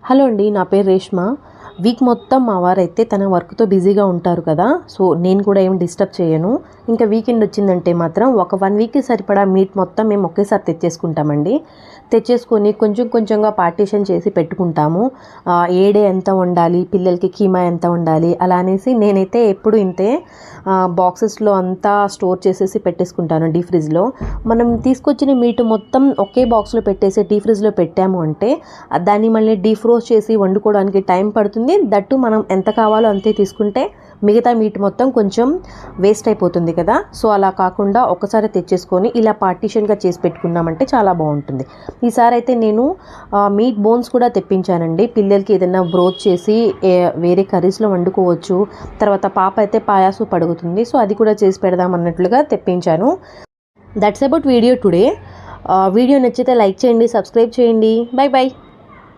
Hello అండి, నా పేరు రేష్మ. వీక్ మొత్తం మా వారైతే తన వర్క్తో బిజీగా ఉంటారు కదా, సో నేను కూడా ఏం డిస్టర్బ్ చేయను. ఇంకా వీకెండ్ వచ్చిందంటే మాత్రం ఒక 1 వీక్కి సరిపడా మీట్ మొత్తం మేము ఒకేసారి తెచ్చేసుకుంటామండి. తెచ్చేసుకొని కొంచెం కొంచెంగా పార్టీషన్ చేసి పెట్టుకుంటాము. ఏ డే ఎంత వండాలి, పిల్లలకి కీమా ఎంత వండాలి అలా అనేసి నేనైతే ఎప్పుడు ఇంతే బాక్సెస్లో అంతా స్టోర్ చేసేసి పెట్టేసుకుంటాను డీ ఫ్రిడ్జ్లో. మనం తీసుకొచ్చిన మీట్ మొత్తం ఒకే బాక్స్లో పెట్టేసి డీ ఫ్రిడ్జ్లో పెట్టాము అంటే దాన్ని మళ్ళీ డీఫ్రోజ్ చేసి వండుకోవడానికి టైం పడుతుంది. దట్టు మనం ఎంత కావాలో అంతే తీసుకుంటే మిగతా మీట్ మొత్తం కొంచెం వేస్ట్ అయిపోతుంది కదా. సో అలా కాకుండా ఒకసారి తెచ్చేసుకొని ఇలా పార్టీషన్గా చేసి పెట్టుకున్నామంటే చాలా బాగుంటుంది. ఈసారి అయితే నేను మీట్ బోన్స్ కూడా తెప్పించానండి. పిల్లలకి ఏదైనా బ్రోత్ చేసి వేరే కర్రీస్లో వండుకోవచ్చు. తర్వాత పాప అయితే పాయాసు పడుగుతుంది, సో అది కూడా చేసి పెడదాం అన్నట్లుగా తెప్పించాను. That's about video today. Video నచ్చితే లైక్ చేయండి, సబ్స్క్రైబ్ చేయండి. By by.